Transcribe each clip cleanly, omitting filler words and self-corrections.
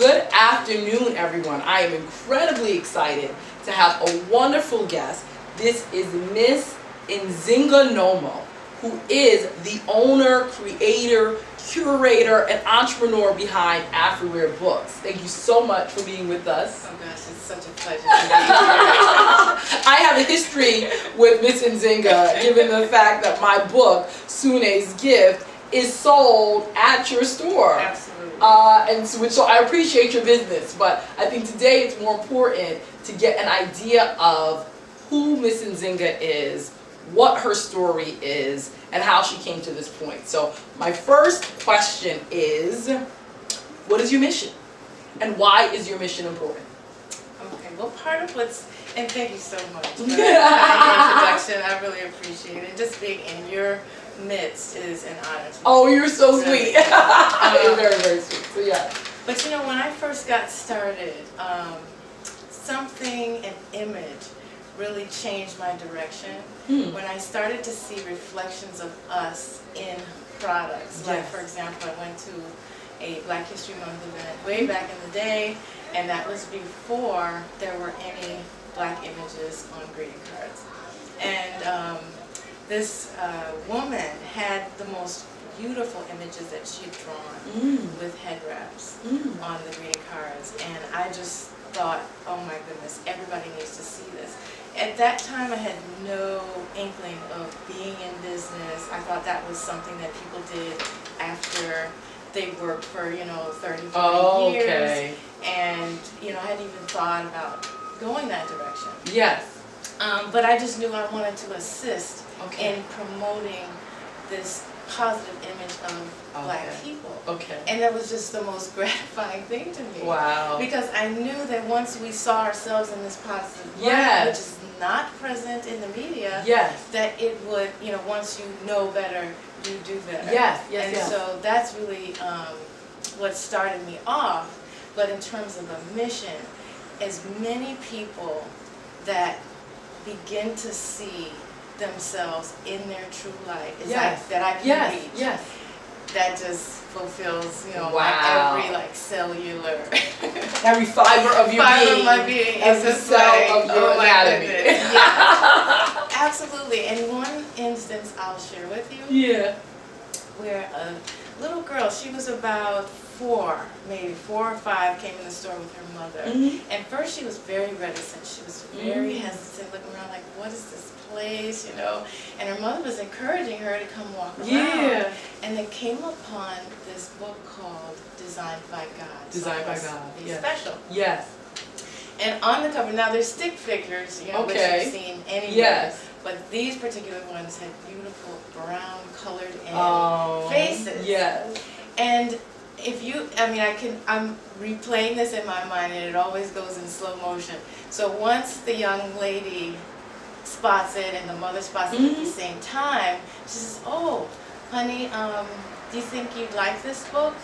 Good afternoon, everyone. I am incredibly excited to have a wonderful guest. This is Miss Nzingha Nommo, who is the owner, creator, curator, and entrepreneur behind Afriware Books. Thank you so much for being with us. Oh gosh, it's such a pleasure to be here. I have a history with Miss Nzingha, given the fact that my book, Sune's Gift, is sold at your store. Absolutely. So I appreciate your business, but I think today it's more important to get an idea of who Miss Nzingha is, what her story is, and how she came to this point. So my first question is, what is your mission? And why is your mission important? Okay, well, part of what's, and thank you so much for that introduction. I really appreciate it. Just being in your midst is an honor. Oh, you're so sweet. You're very, very sweet. So yeah. But you know, when I first got started, something, an image, really changed my direction. When I started to see reflections of us in products. Yes. Like, for example, I went to a Black History Month event way back in the day, and that was before there were any Black images on greeting cards. And this woman had the most beautiful images that she'd drawn with head wraps on the greeting cards, and I just thought, oh my goodness, everybody needs to see this. At that time, I had no inkling of being in business. I thought that was something that people did after they worked for, 30, 40 years. And, I hadn't even thought about going that direction. Yes. But I just knew I wanted to assist in promoting this positive image of Black people. And that was just the most gratifying thing to me. Wow. Because I knew that once we saw ourselves in this positive light, which is not present in the media, that it would, once you know better, you do better. And so that's really what started me off. But in terms of a mission, as many people that begin to see themselves in their true light that I can reach. That just fulfills, every cellular, every fiber of your being, as a cell of your anatomy. Absolutely. And one instance I'll share with you. Where a little girl, she was about maybe 4 or 5, came in the store with her mother. And first she was very reticent. She was very hesitant, looking around like, what is this place, And her mother was encouraging her to come walk around. And they came upon this book called Designed by God. Designed by God. Special. And on the cover, now there's stick figures, which you've seen anywhere. But these particular ones had beautiful brown colored faces. And if you, I'm replaying this in my mind, and it always goes in slow motion. So once the young lady spots it and the mother spots it at the same time, she says, "Oh, honey, do you think you'd like this book?"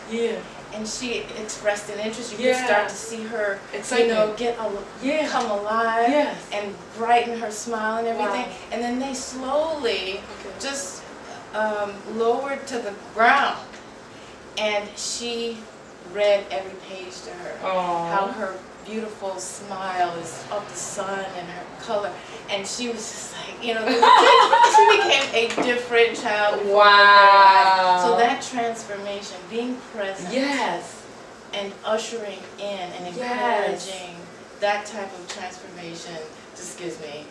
And she expressed an interest. You could start to see her, come alive and brighten her smile and everything. And then they slowly just lowered to the ground. And she read every page to her. How her beautiful smile is of the sun and her color. And she was just like, she became a different child. Wow. So that transformation, being present. And ushering in and encouraging that type of transformation just gives me,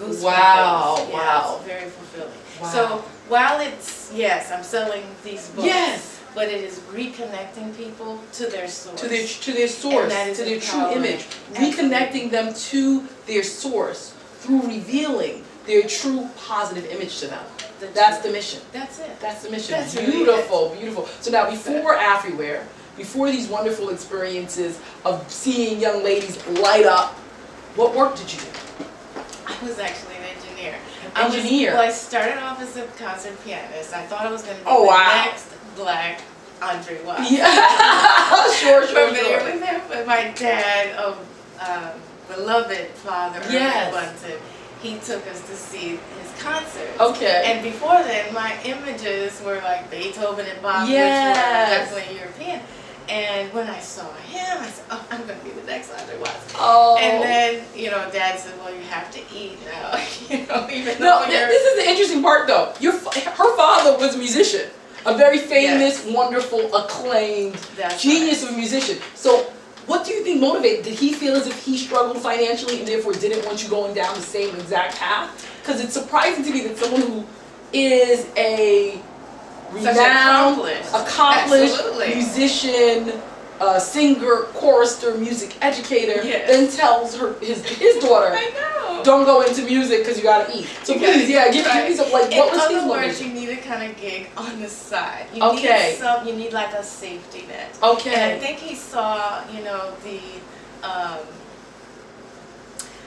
goosebumps. Wow. It's very fulfilling. So while it's, I'm selling these books. But it is reconnecting people to their source. To their source, to their true image. Reconnecting them to their source through revealing their true positive image to them. That's the mission. That's it. That's the mission. That's beautiful, beautiful. So now before Afriware, before these wonderful experiences of seeing young ladies light up, what work did you do? I was actually an engineer. I started off as a concert pianist. I thought I was going to be the next Black Andre Watts. Sure. Familiar with him? But my dad, beloved father, Bunton, he took us to see his concerts. And before then, my images were like Beethoven and Bach, which were definitely European. And when I saw him, I said, oh, I'm going to be the next Andre Watson. Oh. And then, you know, Dad said, well, you have to eat now. You know, even though this is the interesting part, though. Her father was a musician. A very famous, wonderful, acclaimed, genius of a musician. So what do you think motivated? Did he feel as if he struggled financially and therefore didn't want you going down the same exact path? Because it's surprising to me that someone who is a renowned, accomplished musician, singer, chorister, music educator, then tells his daughter, don't go into music because you gotta eat. So please, give me some, like, what was his motivation? In other words, you need a kind of gig on the side. You need like a safety net. Okay. And I think he saw, you know,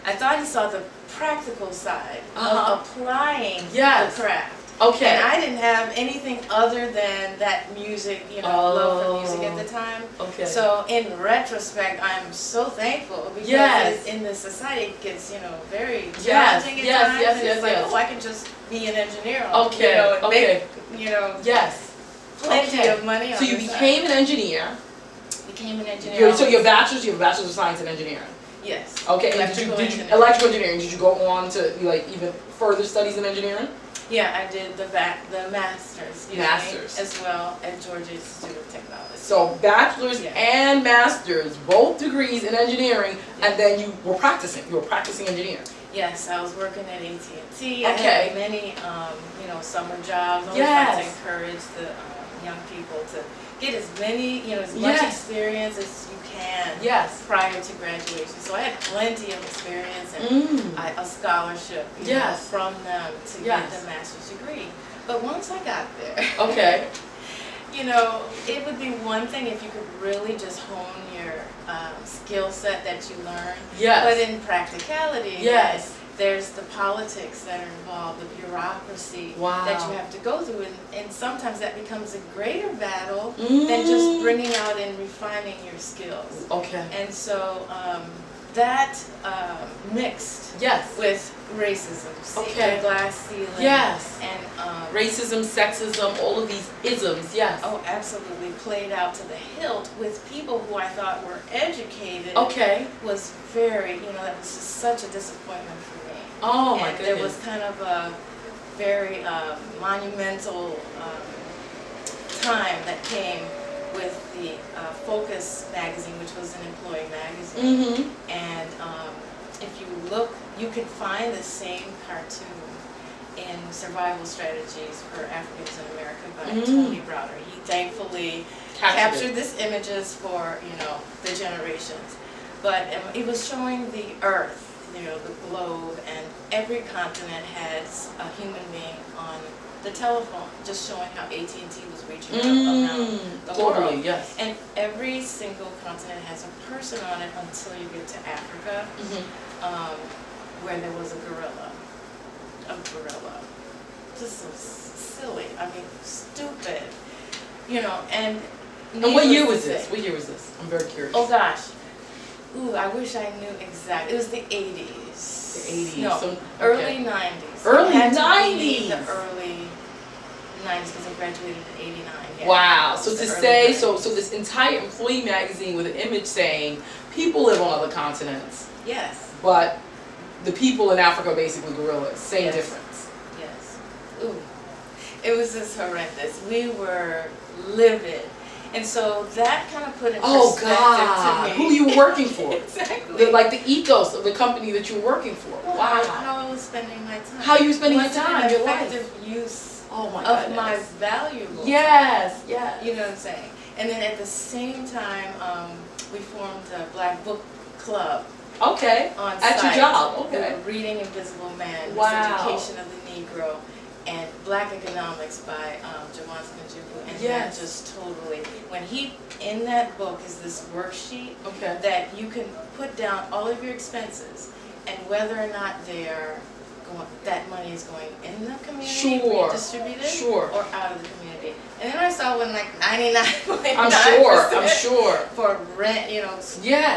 I thought he saw the practical side of applying the craft. Okay. And I didn't have anything other than that music, you know, love for music at the time. Okay. So in retrospect, I'm so thankful because in this society it gets, you know, very challenging at times. And it's like, oh, I can just be an engineer. Okay. You know, and make, you know, plenty of money on So you became an engineer. Became an engineer. So you have a bachelor's of science in engineering. Yes. Okay. Electrical engineering. Did you go on to like even further studies in engineering? Yeah, I did the master's, as well at Georgia Institute of Technology. So bachelor's and master's, both degrees in engineering, and then you were practicing. You were practicing engineer. Yes, I was working at AT&T. I had many, you know, summer jobs. I always trying to encourage the young people to get as many, you know, as much experience as you can prior to graduation. So I had plenty of experience and a scholarship from them to get the master's degree. But once I got there, you know, it would be one thing if you could really just hone your skill set that you learned. But in practicality, there's the politics that are involved, the bureaucracy that you have to go through, and sometimes that becomes a greater battle than just bringing out and refining your skills. And so that mixed with racism, the glass ceiling, and racism, sexism, all of these isms, oh, absolutely, played out to the hilt with people who I thought were educated. Was very, you know, that was just such a disappointment for me. Oh my goodness. There was kind of a very monumental time that came with the Focus magazine, which was an employee magazine. And if you look, you can find the same cartoon in Survival Strategies for Africans in America by Tony Browder. He thankfully captured these images for, you know, the generations. But it was showing the Earth, you know, the globe, and every continent has a human being on the telephone, just showing how AT&T was reaching out around the world. And every single continent has a person on it until you get to Africa, where there was a gorilla. Just so silly. I mean, stupid. You know, and what year was this? What year was this? I'm very curious. Oh gosh. Ooh, I wish I knew exactly. It was the 80s. The 80s. No, so, early 90s. Early 90s. The early 90s because I graduated in 89. Yeah. Wow. So to say, so this entire employee magazine with an image saying people live on other continents. Yes. But the people in Africa are basically gorillas. Same difference. Yes. Ooh. It was just horrendous. We were livid. And so that kind of put in perspective to me. Who you were working for. Exactly. Like the ethos of the company that you were working for. Well, wow. How I was spending my time. How you were spending your time, your effective life. Use of my valuables. Yes, yes. You know what I'm saying? And then at the same time, we formed a Black Book Club. Okay. On at site. Your job. Okay. Reading Invisible Man, wow. Education of the Negro, and Black Economics by Yawson. And that just totally, when in that book is this worksheet that you can put down all of your expenses and whether or not they are going, that money is going in the community, redistributed, or out of the community. And then I saw when like 99.9% I'm sure. for rent, you know,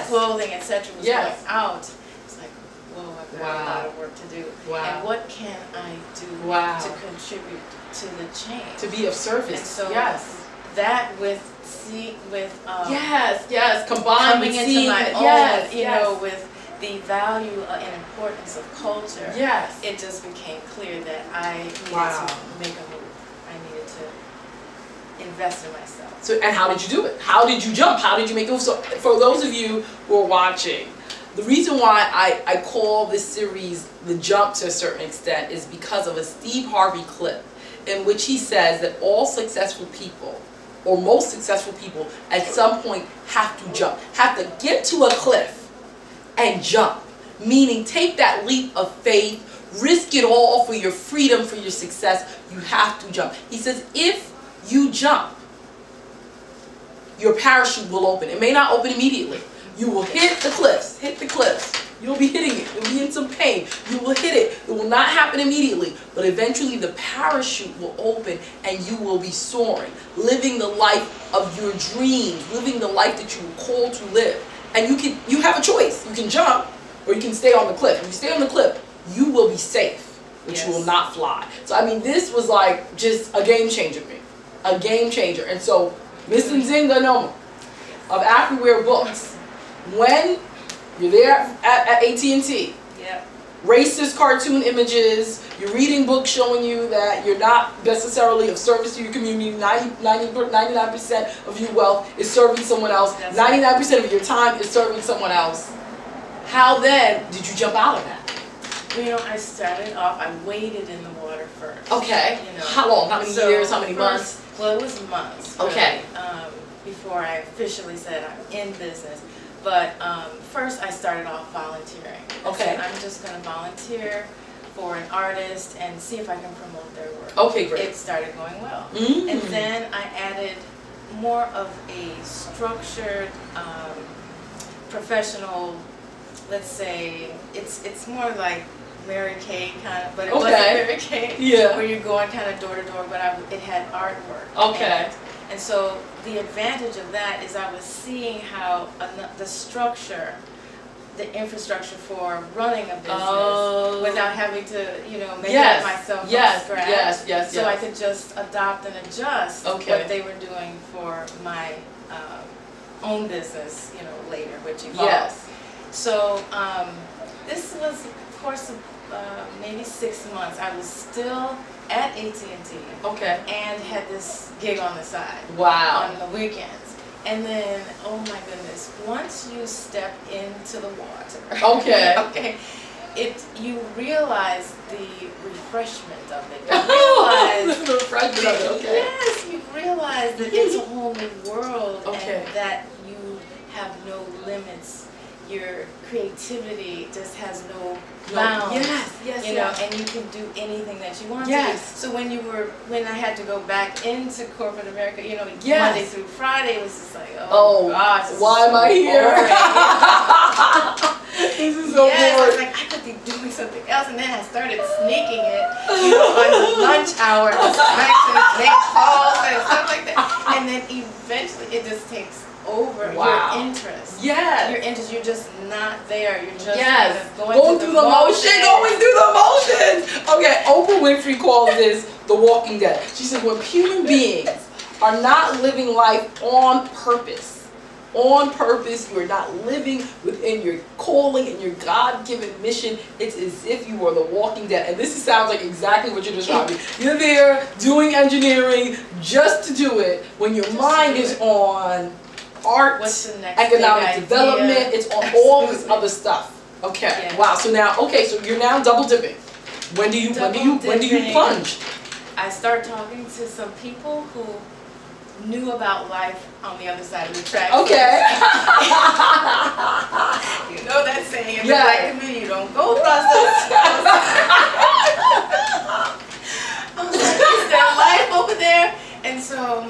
clothing, etc. was going out. It's like, whoa, I've got a lot of work to do. And what can I do to contribute to the change? To be of service. And so that with combined coming with into seeing, my own, you know, with the value and importance of culture, it just became clear that I needed to make a move. I needed to invest in myself. So, and how did you do it? How did you jump? How did you make it? So, for those of you who are watching, the reason why I call this series The Jump to a certain extent is because of a Steve Harvey clip in which he says that all successful people, or most successful people, at some point have to jump, have to get to a cliff and jump, meaning take that leap of faith, risk it all for your freedom, for your success. You have to jump. He says if you jump, your parachute will open. It may not open immediately. You will hit the cliffs, You'll be hitting it. You'll be in some pain. You will hit it. It will not happen immediately, but eventually the parachute will open and you will be soaring, living the life of your dreams, living the life that you were called to live. And you have a choice. You can jump or you can stay on the cliff. If you stay on the cliff, you will be safe, but you will not fly. So I mean, this was like just a game changer for me. A game changer. And so Miss Nzingha Nommo of Afriware Books, when you're there at AT&T, racist cartoon images, you're reading books showing you that you're not necessarily of service to your community, 99% of your wealth is serving someone else, 99% of your time is serving someone else. How then did you jump out of that? Well, you know, I started off, I waded in the water first. Okay. You know. How long? How many years? How many months? Well, it was months. Okay. Really, before I officially said I'm in business. But first I started off volunteering. Okay. I'm just going to volunteer for an artist and see if I can promote their work. Okay, great. It started going well. And then I added more of a structured, professional, let's say, it's more like Mary Kay kind of, but it wasn't Mary Kay. Where you're going kind of door to door, but it had artwork. Okay. And so the advantage of that is I was seeing how the structure, the infrastructure for running a business without having to, you know, make it myself from scratch. So I could just adopt and adjust what they were doing for my own business, you know, later, which evolved. So this was, of course, maybe 6 months. I was still at AT&T. And had this gig on the side. On the weekends. And then, oh my goodness, once you step into the water, you realize the refreshment of it. Yes, you realize that it's a whole new world and that you have no limits. Your creativity just has no bounds. You know, and you can do anything that you want to do. So when I had to go back into corporate America, you know, Monday through Friday, it was just like, oh gosh, why am I here? This is so boring. I was like, I could be doing something else, and then I started sneaking it, you know, on the lunch hour, just trying to make calls and stuff like that. And then eventually, it just takes over your interest. Your interest, you're just not there. You're just kind of going through the motions. Okay, Oprah Winfrey calls this the Walking Dead. She said when human beings are not living life on purpose, you are not living within your calling and your God-given mission, it's as if you were the Walking Dead. And this sounds like exactly what you're describing. You're there doing engineering just to do it when your mind is on art, economic development, it's on all this other stuff. Wow. So now, so you're now double dipping. When do you plunge? I start talking to some people who knew about life on the other side of the tracks. You know that saying in the black community, you don't go across those tracks. Is there life over there? And so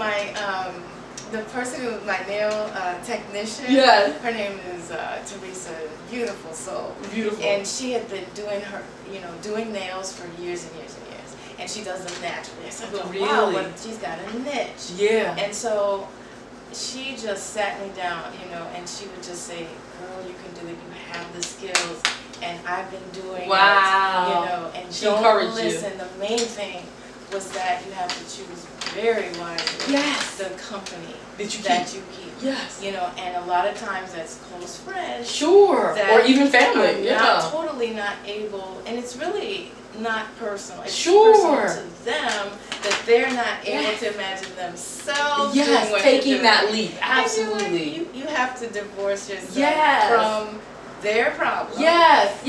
the person who was my nail technician, her name is Teresa, beautiful soul. And she had been doing nails for years and years and years. And she does them naturally. So I thought, wow, but she's got a niche. And so she just sat me down, you know, and she would just say, girl, you can do it, you have the skills. And I've been doing it, you know, and she don't listen. The main thing was that you have to choose very wisely Yes. the company that you keep. Yes. You know, and a lot of times that's close friends. Sure. Or even family. Yeah. Not totally not able, and it's really not personal. It's sure. personal to them that they're not able to imagine themselves doing what taking you're doing. that leap. Absolutely. Like, you have to divorce yourself from their problem. Yes,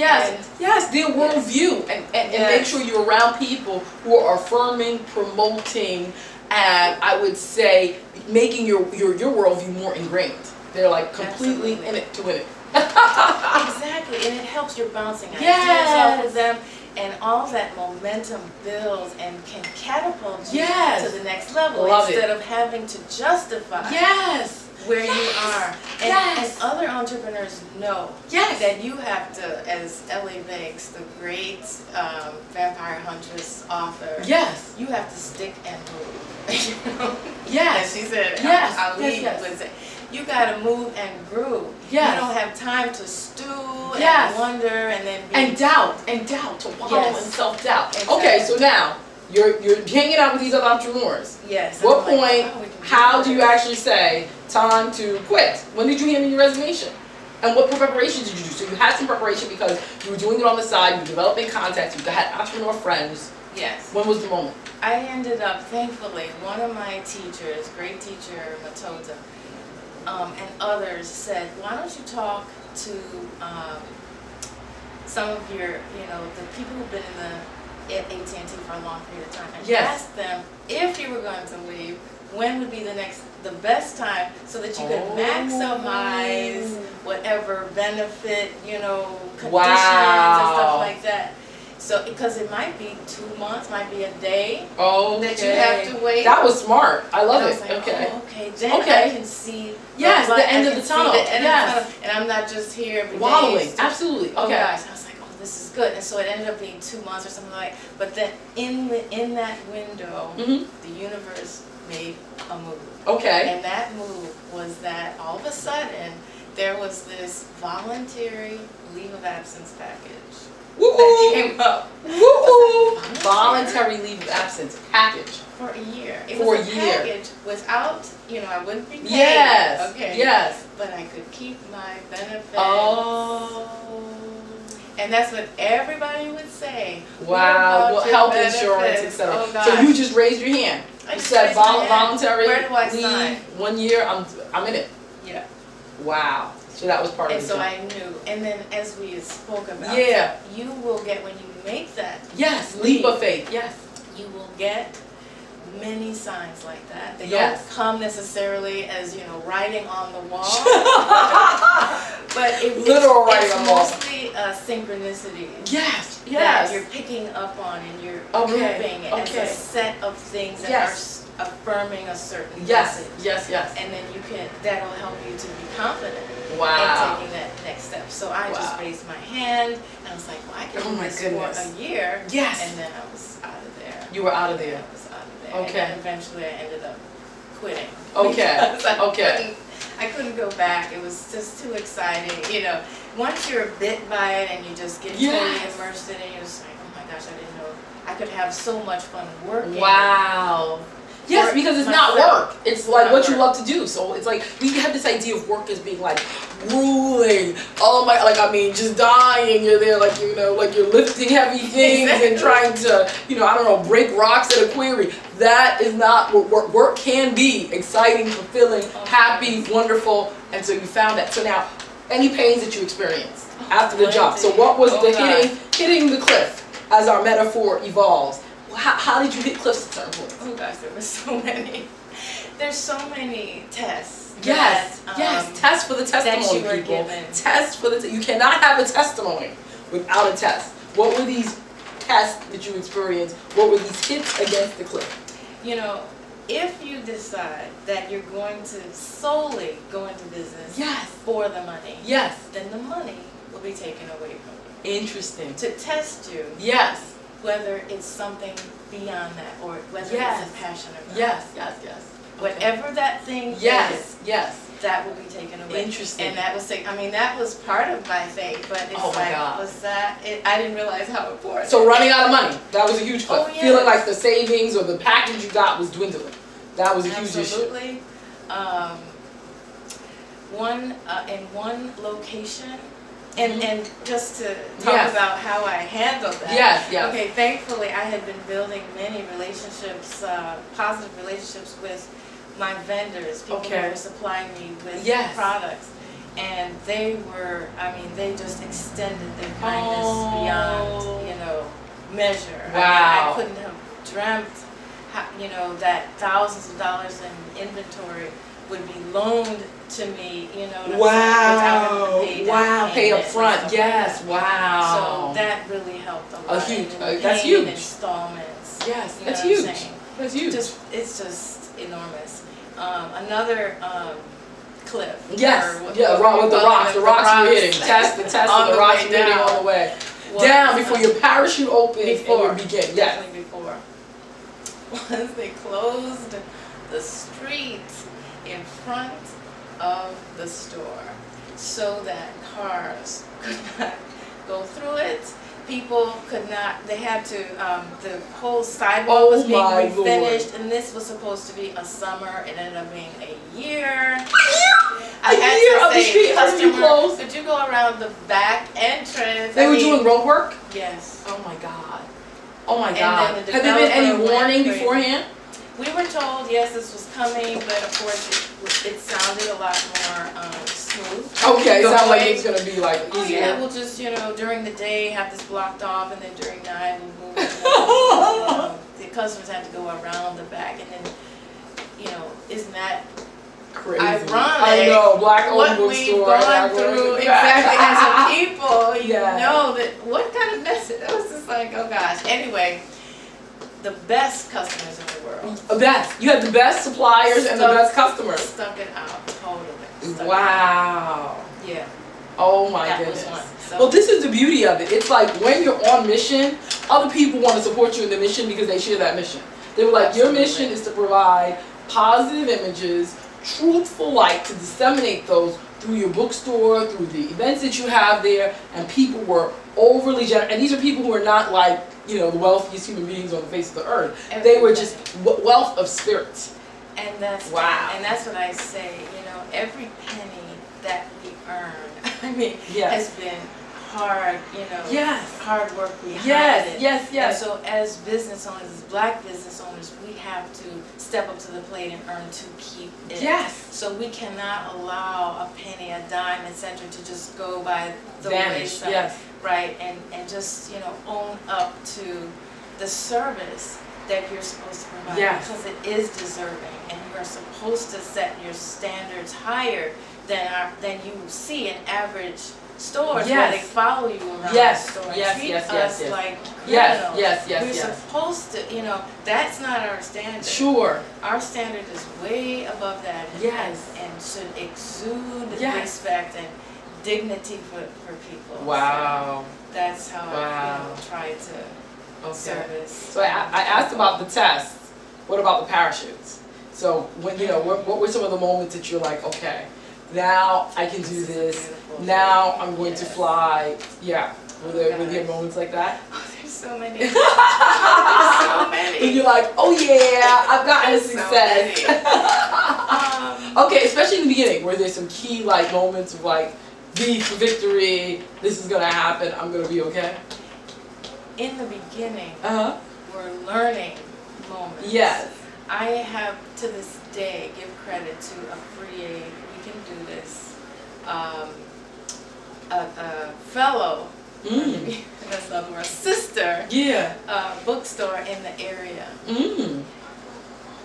their worldview, and make sure you're around people who are affirming, promoting, and I would say making your worldview more ingrained. They're like completely in it to win it. Exactly, and it helps your bouncing ideas off of them, and all that momentum builds and can catapult you to the next level instead of having to justify where you are. And other entrepreneurs know that you have to, as L.A. Banks, the great vampire huntress author, you have to stick and move. You know? As she said, Ali would say, you got to move and groove. You don't have time to stew and wonder and then be doubt to wallow in self-doubt. Exactly. Okay, so now you're hanging out with these other entrepreneurs. What point? How do you actually say time to quit? When did you hand in your resignation? And what preparation did you do? So you had some preparation because you were doing it on the side. You were developing contacts. You had entrepreneur friends. When was the moment? I ended up, thankfully, one of my teachers, great teacher, Matoda, and others said, why don't you talk to some of your, the people who've been at AT&T for a long period of time, and ask them if you were going to leave, when would be the best time so that you could maximize whatever benefit, conditions and stuff like that. So, because it might be 2 months, might be a day that you have to wait. That was smart. I love it. Like, then I can see the end of the tunnel. And I'm not just here wallowing. Absolutely. Oh gosh, I was like, oh, this is good. And so it ended up being 2 months or something like. But then in that window, the universe made a move. And that move was that all of a sudden there was this voluntary leave of absence package. That came up. Voluntary leave of absence package. For a year. It was a package without, I wouldn't be paid. But I could keep my benefits. And that's what everybody would say. Wow. Well, health insurance, etc. So you just raised your hand. You said voluntary leave, 1 year, I'm in it. Wow. So that was part of the job. And so I knew. And then as we spoke about, you will get, when you make that leap of faith. You will get many signs like that. They don't come necessarily as, writing on the wall. But it's mostly synchronicity. That you're picking up on, and you're grouping it as a set of things that are affirming a certain message. And then that'll help you to be confident in taking that next step. So I just raised my hand, and I was like, well, I can do this for a year. And then I was out of there. You were out of there. I was out of there. And then eventually I ended up quitting. I couldn't go back. It was just too exciting. Once you're bit by it and you just get totally immersed in it, you're just like, oh my gosh, I didn't know I could have so much fun working. Yes, because it's not work. It's like what you love to do. So it's like we have this idea of work as being like grueling. Oh my, just dying. You're there like you're lifting heavy things and trying to, break rocks at a quarry. That is not what work can be. Exciting, fulfilling, happy, wonderful. And so you found that. So now, any pains that you experienced after the job. So what was the hitting the cliff as our metaphor evolves? How did you hit cliffs at certain points? Oh gosh, there were so many. There's so many tests. Test for the testimony, people. Test for the. You cannot have a testimony without a test. What were these tests that you experienced? What were these hits against the cliff? If you decide that you're going to solely go into business for the money, then the money will be taken away from you. Interesting. To test you. Whether it's something beyond that, or whether it's a passion or not. Okay. Whatever that thing is, that will be taken away. Interesting. And that was that was part of my faith, but it's was that I didn't realize how important. So running out of money, that was a huge clip. Oh, yes. Feeling like the savings or the package you got was dwindling. That was a huge issue. Absolutely. In one location, and just to talk about how I handled that. Yes, yes. Okay, thankfully I had been building many relationships, positive relationships with my vendors, people who were supplying me with products. And they were, they just extended their kindness beyond, measure. Wow. I couldn't have dreamt, that thousands of dollars in inventory would be loaned to me, without having to pay up front. Yes, wow. So that really helped a lot. That's huge. Installments. Yes, that's huge. That's huge. It's just enormous. Another cliff. Yes, with the rocks you were hitting. Test the the rocks you were hitting all the way. Down before your parachute opens and you begin. Definitely before. Once they closed the street in front of the store so that cars could not go through it. People could not, they had to, the whole sidewalk was being refinished, and this was supposed to be a summer. It ended up being a year. A year of the street customer, closed. Could you go around the back entrance? They were doing road work? Yes. Oh my God. Oh my God. Had there been any warning beforehand? We were told, yes, this was coming, but of course it sounded a lot more smooth. Okay, it sounded like it was going to be like easier. Oh yeah, we'll just, during the day have this blocked off, and then during night we'll move. The customers had to go around the back, and then, isn't that crazy? Ironic. I know, black-owned bookstore. What we've gone through exactly as a people, you know that, what kind of message? It was just like, oh gosh. Anyway, the best customers in the world. The best. You had the best suppliers and the best customers. Stuck it out totally. Wow. Yeah. Oh my goodness. Well, this is the beauty of it. It's like when you're on mission, other people want to support you in the mission because they share that mission. They were like, your mission is to provide positive images, truthful light, to disseminate those through your bookstore, through the events that you have there, and people were overly generous. And these are people who are not like, the wealthiest human beings on the face of the earth. They were just wealth of spirit. And that's And that's what I say. Every penny that we earn, has been hard. Hard work behind it. Yes. And so, as business owners, as black business owners, we have to step up to the plate and earn to keep it. Yes. So we cannot allow a penny, a dime, etc. to just go by the wayside. Yes. Right, and just own up to the service that you're supposed to provide, because it is deserving, and you are supposed to set your standards higher than you see in average stores where they follow you around the store and treat us like criminals. We're supposed to, that's not our standard. Sure. Our standard is way above that, and should exude respect and dignity for people. Wow. So that's how I try to service. So I asked about the tests. What about the parachutes? So when what were some of the moments that you're like, okay, now I can do this. Now I'm going to fly. Yeah. Were there moments like that? Oh, there's so many. There's so many. And you're like, oh yeah, I've gotten a success. Okay, especially in the beginning, where there's some key moments of V for victory, this is gonna happen, I'm gonna be okay? In the beginning, we're learning moments. Yes. I have, to this day, give credit to a free aid, we can do this, a fellow, that's not a sister, bookstore in the area.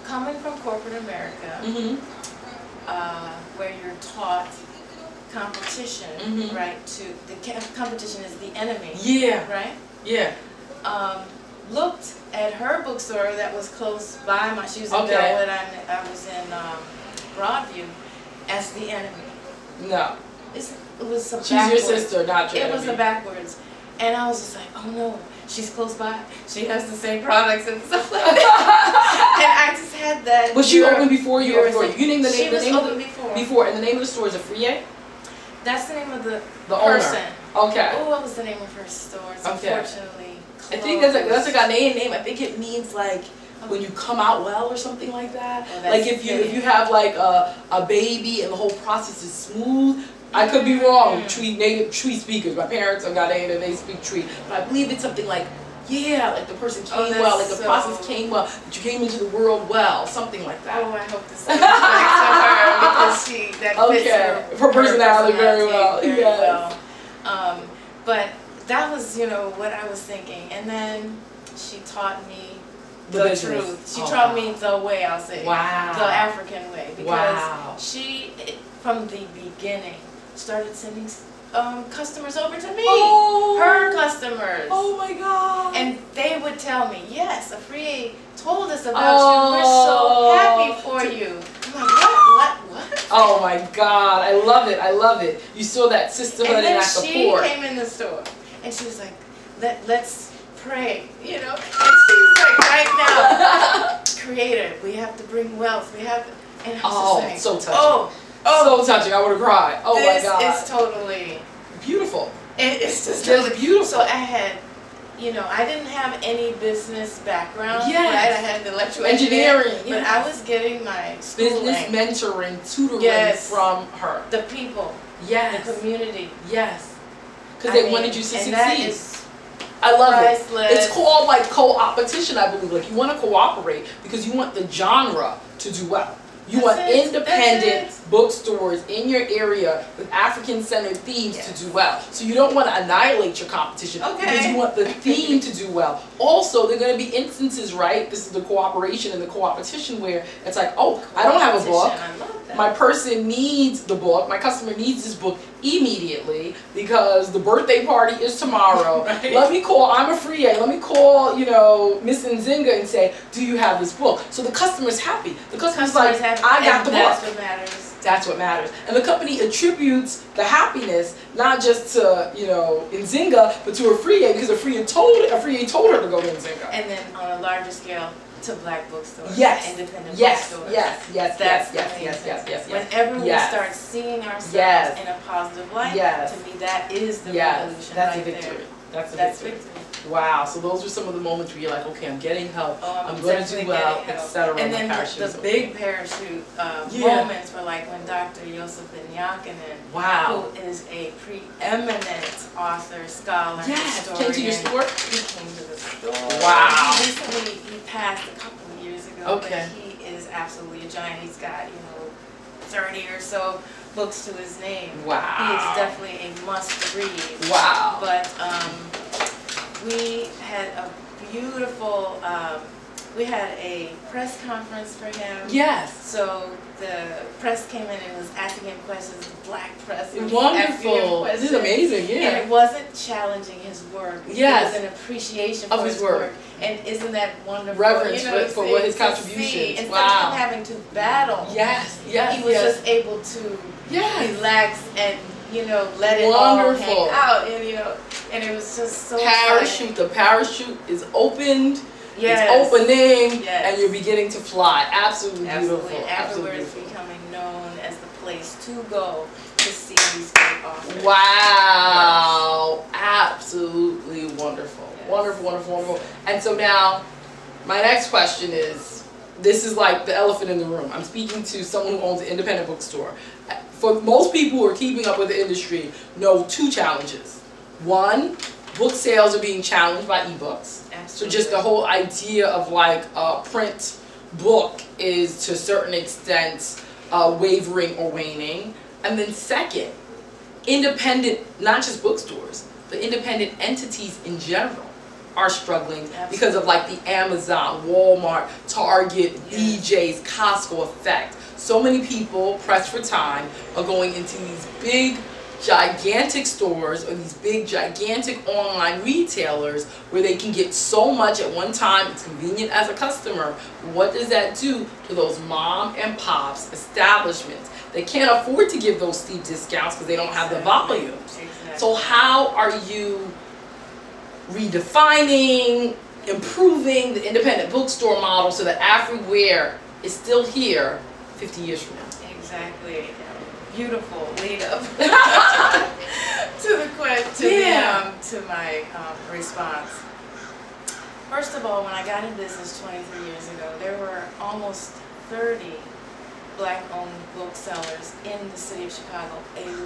Coming from corporate America, where you're taught competition, right? Competition is the enemy. Right? Looked at her bookstore that was close by she was in Bellwood, I was in Broadview, as the enemy. No. It was a She's your sister, not your enemy. It was a backwards. And I was just like, oh no, she's close by. She has the same products and stuff like that. And I just had that. Was she open before you or before you? You named the name. She was open before. Before. And the name of the store is Afriware? That's the name of the person. Owner. Okay. Oh, what was the name of her store? It's unfortunately closed. I think that's a Ghanaian name. I think it means like when you come out well or something like that. Oh, like if you have like a baby and the whole process is smooth. I could be wrong. Native Tree speakers. My parents are Ghanaian and they speak Tree, but I believe it's something like, yeah, like the person came well, like the process came well, that you came into the world well, something like that. Oh, I hope this reflects to her because fits her personality very well. Well. But that was, what I was thinking, and then she taught me the truth. She taught me the way, I'll say, the African way, because she, from the beginning, started sending customers over to me, her customers. Oh my God! And they would tell me, yes, Afriware told us about you. We're so happy for you. I'm like, what? Oh my God! I love it. I love it. You saw that sisterhood and that support. And then she came in the store, and she was like, let's pray, And she's like, right now, Creator, we have to bring wealth. We have to, and I was just like, so touching. So touching. I would have cried. Oh my God. This is totally beautiful. It's just totally beautiful. So I had, I didn't have any business background. Yes. Right? I had electrical engineering. But I was getting my schooling. Business mentoring, tutoring from her. The people. Yes. The community. Yes. Because they wanted you to succeed. That is I love priceless. it. It's called like co-opetition, I believe. Like you want to cooperate because you want the genre to do well. You want independent bookstores in your area with African-centered themes to do well. So you don't want to annihilate your competition because you want the theme to do well. Also, there are going to be instances, right? This is the cooperation and the co-opetition where it's like, oh, I don't have a book. My person needs the book. My customer needs this book immediately because the birthday party is tomorrow. Let me call, I'm Afriware. Let me call, Miss Nzingha and say, do you have this book? So the customer's happy. The customer's like, I got the book. That's what matters. That's what matters. And the company attributes the happiness not just to, Nzingha, but to Afriware because Afriware told her to go to Nzingha. And then on a larger scale, to Black bookstores, independent bookstores. Yes. Whenever we start seeing ourselves in a positive light, to me that is the revolution. That's right a victory. there. That's a victory. Victory. Wow. So those are some of the moments where you're like, okay, I'm getting help. I'm going to do well, etc. And then the big parachute moments were like when Dr. Yawson, who is a preeminent author, scholar, historian. Came to your store? He came to the store. Wow. He passed a couple of years ago, but he is absolutely a giant. He's got, 30 or so books to his name. Wow. He is definitely a must read. Wow. But we had a beautiful, we had a press conference for him. Yes. So the press came in and was asking him questions, the Black press. Wonderful. This is amazing, And it wasn't challenging his work. Yes. It was an appreciation for his work. And isn't that wonderful? Reverence for what his contributions. Instead of him having to battle. Yes. He was just able to relax and, let it all hang out. And it was just so exciting. The parachute is opened. It's opening, and you're beginning to fly. Absolutely beautiful. Afriware is becoming known as the place to go to see these great authors. Wow. Absolutely wonderful. Wonderful. And so now, my next question is, this is like the elephant in the room. I'm speaking to someone who owns an independent bookstore. For most people who are keeping up with the industry, know two challenges. One, book sales are being challenged by ebooks. So just the whole idea of like a print book is to a certain extent wavering or waning. And then second, independent, not just bookstores, but independent entities in general are struggling because of like the Amazon, Walmart, Target, BJ's, Costco effect. So many people pressed for time are going into these big gigantic stores or these big gigantic online retailers where they can get so much at one time. It's convenient as a customer. What does that do to those mom and pops establishments? They can't afford to give those steep discounts because they don't have the volumes. So how are you redefining, improving the independent bookstore model so that Afriware is still here 50 years from now? Exactly. beautiful lead up to my response. First of all, when I got in business 23 years ago, there were almost 30 Black-owned booksellers in the city of Chicago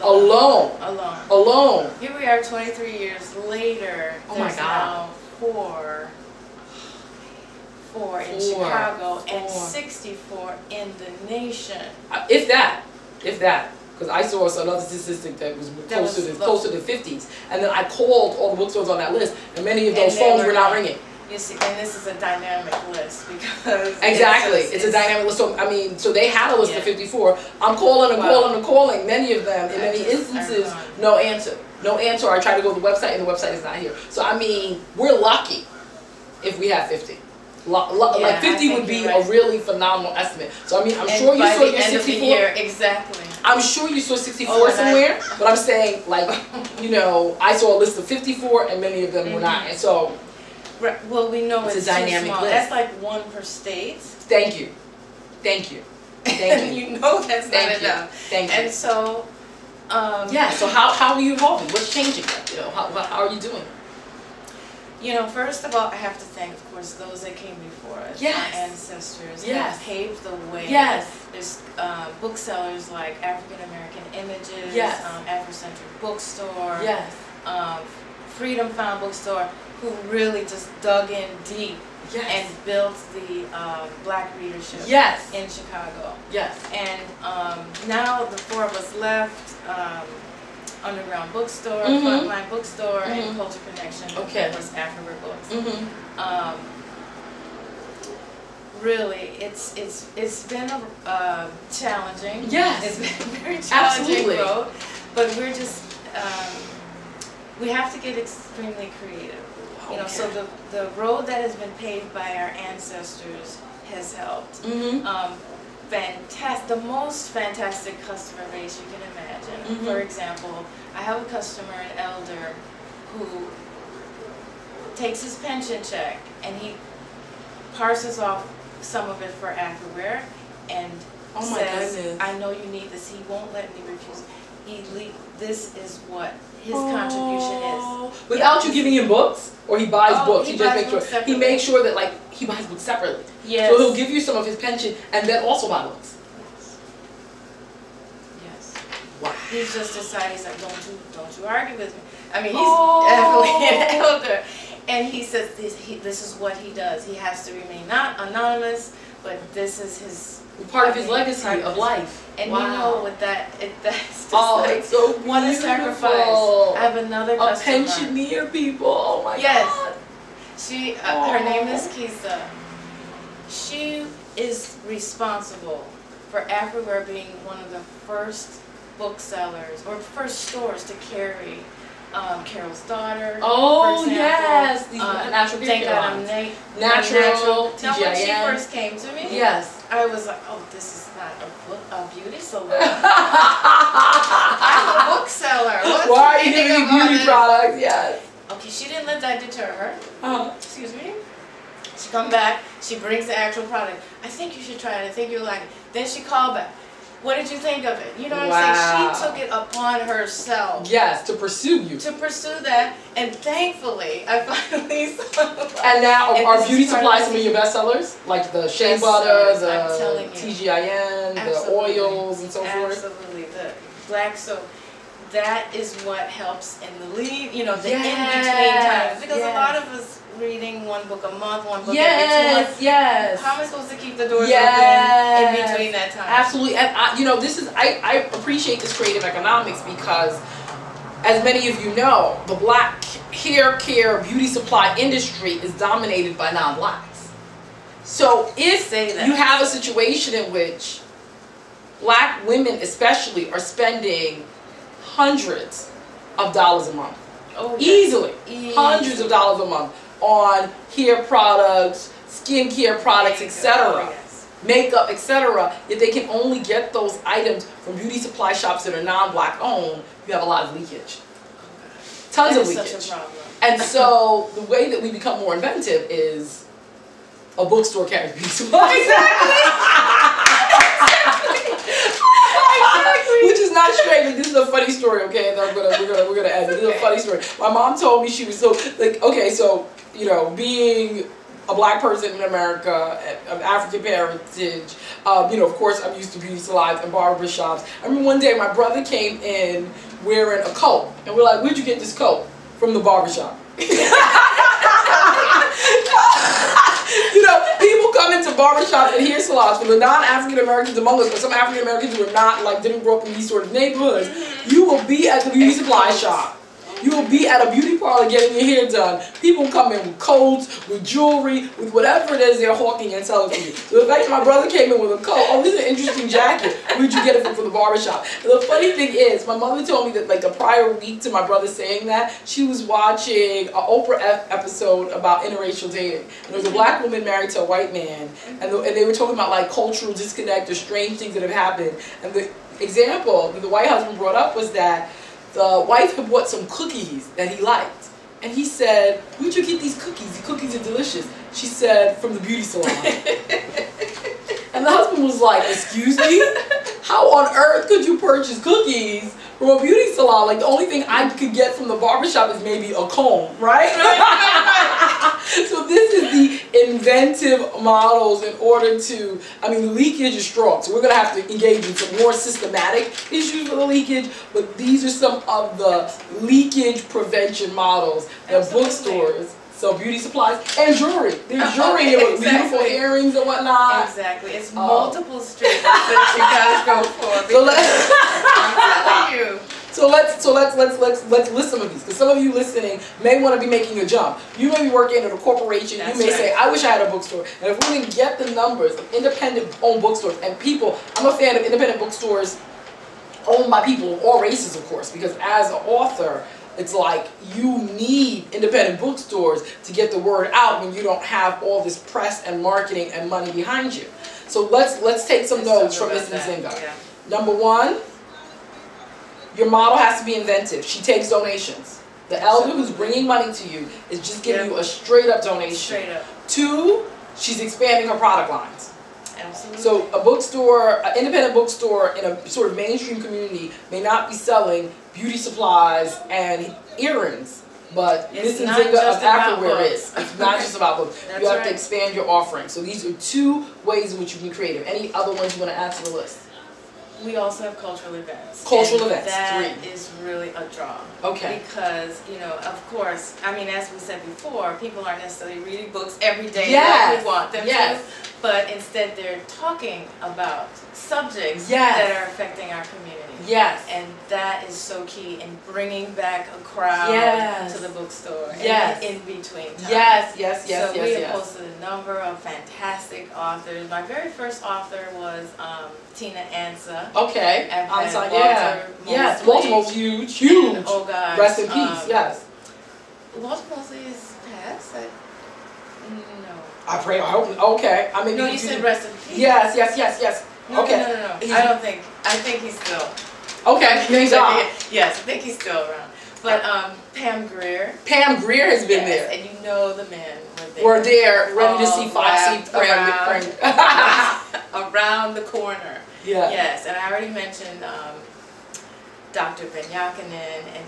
alone. Here we are 23 years later. There's now four in Chicago and 64 in the nation. If that. Because I saw another statistic that was closer to 50s. And then I called all the bookstores on that list, and many of those phones were not ringing. You see, and this is a dynamic list because it's a dynamic list. So I mean, so they had a list of 54. I'm calling and calling. Many of them, in many instances, no answer. I try to go to the website, and the website is not here. So I mean, we're lucky if we have 50. Like 50 would be a really phenomenal estimate. So I mean, I'm sure you saw your 64. Exactly. I'm sure you saw 64 somewhere, but I'm saying, like, you know, I saw a list of 54, and many of them were not. And so. Right. Well, we know it's a dynamic list. That's like one per state. Thank you. You know that's not enough. Thank you. And so, yeah. So how are you evolving? What's changing? You know, how are you doing? You know, first of all, I have to thank, of course, those that came before us. Yes. Our ancestors. Yes. That paved the way. Yes. There's booksellers like African American Images. Yes. Afrocentric Bookstore. Yes. Freedom Found Bookstore, who really just dug in deep and built the Black readership in Chicago. Yes. And now the four of us left, Underground Bookstore, Frontline Bookstore, and Culture Connection, of course, Afriware Books. Really, it's been challenging. Yes. It's been very challenging road, but we're just we have to get extremely creative. You know, so the road that has been paved by our ancestors has helped. The most fantastic customer base you can imagine. For example, I have a customer, an elder, who takes his pension check and he parses off some of it for Afriware and says, I know you need this. He won't let me refuse. This is what his contribution is. Without you giving him books? Or he buys books? He makes sure that, like, he buys books separately. Yes. So he'll give you some of his pension and then also buy books. Yes. Wow. He's just decided, he's like, don't you argue with me. I mean, he's definitely an elder. And he says this is what he does. He has to remain not anonymous, but this is his part of his legacy of life. And you know what that's just it's so beautiful. What a sacrifice. I have another customer. A pensioner, people. Oh my God. She her name is Kisa. She is responsible for Afriware being one of the first booksellers or first stores to carry Carol's Daughter. Oh, for example. Yes, these natural Thank God I'm natural. Now, when she first came to me, I was like, oh, this is not a beauty salon. I'm a bookseller. Why are you giving me beauty products? Yes. Okay, she didn't let that deter her. Excuse me. She come back. She brings the actual product. I think you should try it. I think you'll like it. Then she called back. What did you think of it? You know what I'm saying? She took it upon herself. Yes, to pursue you. To pursue that, and thankfully, I finally saw. And now, are beauty supplies some of your bestsellers? Like the shea butter, the TGIN, the oils, and so forth? Absolutely. The black soap. That is what helps in the lead, you know, the in-between times. Because a lot of us reading one book a month, one book every 2 months. Yes. How am I supposed to keep the doors open in between that time? Absolutely. And you know, I appreciate this creative economics because, as many of you know, the Black hair care beauty supply industry is dominated by non-Blacks. So if you have a situation in which Black women especially are spending hundreds of dollars a month, easily hundreds of dollars a month on hair products, skincare products, etc., makeup, etc., yet they can only get those items from beauty supply shops that are non-Black owned, you have a lot of leakage. Tons of leakage. Such a problem. And so the way that we become more inventive is a bookstore carries beauty supplies. Exactly. Which is not straight. Like, this is a funny story, okay? And we're gonna end. This is a funny story. My mom told me she was so like, okay, so you know, being a black person in America of African parentage, you know, of course, I'm used to beauty salons and barber shops. I remember one day my brother came in wearing a coat, and we're like, "Where'd you get this coat?" "From the barber shop." You know, people come into barbershops and hair salons, for the non-African Americans among us, but some African Americans who are not, like, didn't grow up in these sort of neighborhoods. You will be at the beauty supply shop. You will be at a beauty parlor getting your hair done. People come in with coats, with jewelry, with whatever it is they're hawking and selling to you. So the fact that my brother came in with a coat, "Oh, this is an interesting jacket. Where'd you get it from the barbershop?" And the funny thing is, my mother told me that like the prior week to my brother saying that, she was watching an Oprah episode about interracial dating. And there was a black woman married to a white man, and they were talking about like cultural disconnect or strange things that have happened. And the example that the white husband brought up was that the wife had bought some cookies that he liked. And he said, "Where'd you get these cookies? The cookies are delicious." She said, "From the beauty salon." And the husband was like, "Excuse me? How on earth could you purchase cookies from a beauty salon? Like, the only thing I could get from the barbershop is maybe a comb," right? So this is the inventive models in order to, I mean, the leakage is strong. So we're going to have to engage in some more systematic issues with the leakage, but these are some of the leakage prevention models that bookstores, so beauty supplies, and jewelry. There's jewelry here with beautiful earrings and whatnot. Exactly. It's multiple streams that you guys go for. So I'm telling you. So let's list some of these, because some of you listening may want to be making a jump. You may be working at a corporation. That's you may right. say, "I wish I had a bookstore." And if we're going to get the numbers of independent-owned bookstores and people, I'm a fan of independent bookstores owned by people of all races, of course, because as an author, it's like you need independent bookstores to get the word out when you don't have all this press and marketing and money behind you. So let's take some notes from Ms. Nzingha. Yeah. Number one, your model has to be inventive. She takes donations. The elder who's bringing money to you is just giving you a straight up donation. Straight up. Two, she's expanding her product lines. Absolutely. So a bookstore, an independent bookstore in a sort of mainstream community may not be selling beauty supplies and earrings, but Ms. Nzingha of Afriware is. It's not just about books. You have to expand your offering. So these are two ways in which you can be creative. Any other ones you want to add to the list? We also have cultural events. Cultural events. That is really a draw. Okay. Because, you know, of course, I mean, as we said before, people aren't necessarily reading books every day like we want them to. But instead they're talking about subjects that are affecting our community. Yes. And that is so key in bringing back a crowd to the bookstore in between time. So we have posted a number of fantastic authors. My very first author was Tina Ansa. Okay. Ansa, Yes, Baltimore's huge. Oh God. Rest in peace, yes. Walter Mosley is passed? No. I pray, I hope, okay. I mean, no, you said rest in peace. Yes. No, okay. No. I think he's still. Okay, he's on. Yes, I think he's still around. But Pam Grier. Pam Grier has been there. And you know the men were there, ready to see Foxy around the corner. Yeah. Yes, and I already mentioned Dr. Ben Yakinen and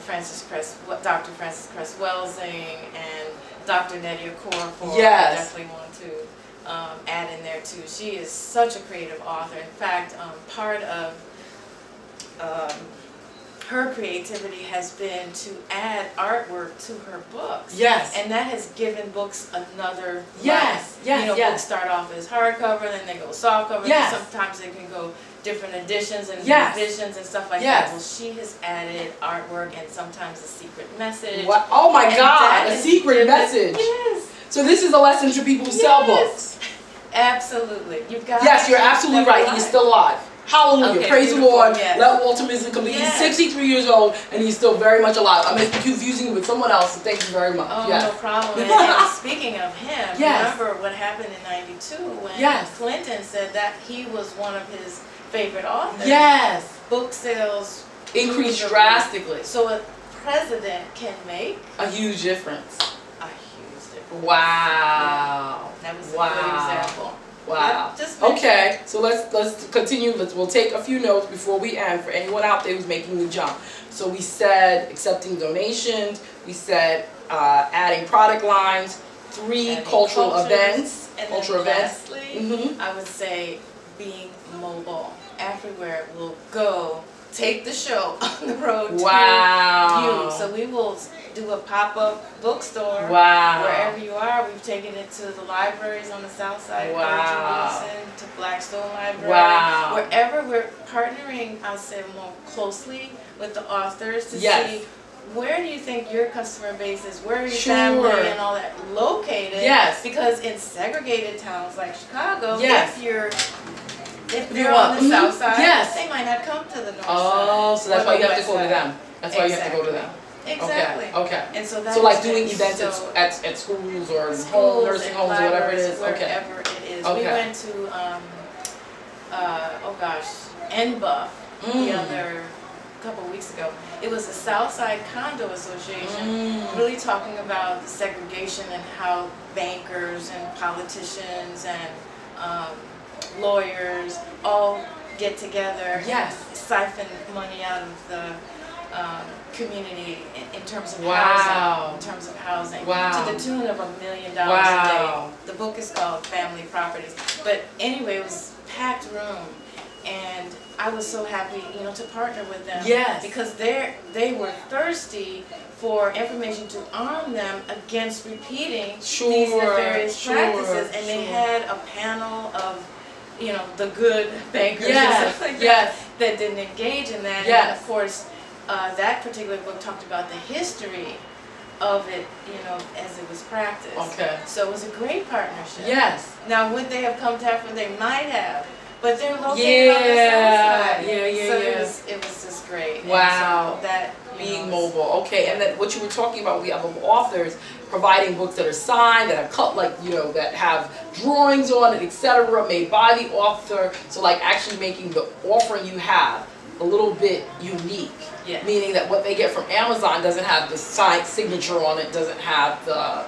Dr. Frances Cress Welsing and Dr. Nedia Corfor. I definitely want to add in there too. She is such a creative author. In fact, part of her creativity has been to add artwork to her books. Yes. And that has given books another life. Books start off as hardcover, then they go softcover, and sometimes they can go different editions and revisions and stuff like that. Well, she has added artwork and sometimes a secret message. What? Oh my God, a secret message. Yes. So this is a lesson to people who sell books. Absolutely. You've got you're absolutely right. He's still alive. Hallelujah. Okay, praise the Lord. Yes. Let Walter Misley come. He's 63 years old and he's still very much alive. I may be confusing him with someone else, so thank you very much. Oh, no problem. And speaking of him, remember what happened in '92 when Clinton said that he was one of his favorite authors. Yes. Book sales increased drastically. So a president can make a huge difference. A huge difference. Wow. That was a good example. Wow. Just okay, so let's continue. We'll take a few notes before we end for anyone out there who's making the jump. So we said accepting donations. We said adding product lines. 3 adding cultural cultures, events. And cultural then events. lastly, I would say being mobile. Afriware will go take the show on the road to you. So we will do a pop-up bookstore wherever you are. We've taken it to the libraries on the south side, Yawson, to Blackstone Library. Wherever we're partnering, I'll say more closely with the authors to see where do you think your customer base is, where are your family and all that located. Because in segregated towns like Chicago, if they're on the south side, they might not come to the north side. So that's why you have to go to them. That's why you have to go to them. Exactly. Okay. And so like doing events at schools or home nursing homes or whatever it is. Wherever it is. We went to NBUF the other couple of weeks ago. It was the Southside Condo Association really talking about the segregation and how bankers and politicians and lawyers all get together and siphon money out of the community in terms of housing. To the tune of $1 million a day. The book is called Family Properties. But anyway, it was a packed room, and I was so happy, to partner with them because they were thirsty for information to arm them against repeating these nefarious practices, and they had a panel of the good bankers and stuff like that didn't engage in that. And of course, that particular book talked about the history of it, as it was practiced. So it was a great partnership. Now, would they have come to Africa? They might have, but they're located on the south side. So it was just great. Wow. And so that being mobile. And then what you were talking about, we have authors providing books that are signed, that have cut, that have drawings on it, etc., made by the author. So actually making the offering you have a little bit unique. Meaning that what they get from Amazon doesn't have the signed signature on it, doesn't have the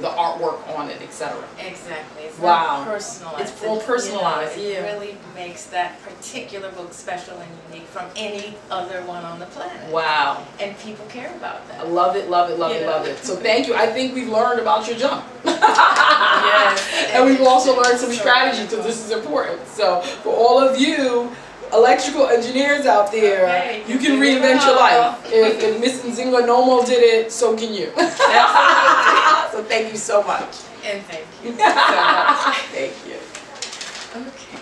artwork on it, etc. Exactly. It's more personalized. It's more personalized. It really makes that particular book special and unique from any other one on the planet. Wow. And people care about that. I love it, love it, love it, love it. So thank you. I think we've learned about your jump. And we've also learned some strategy, because this is important. So for all of you electrical engineers out there, you can reinvent your life. If Miss Nzingha Nommo did it, so can you. So thank you so much. And thank you so much. Thank you. Okay.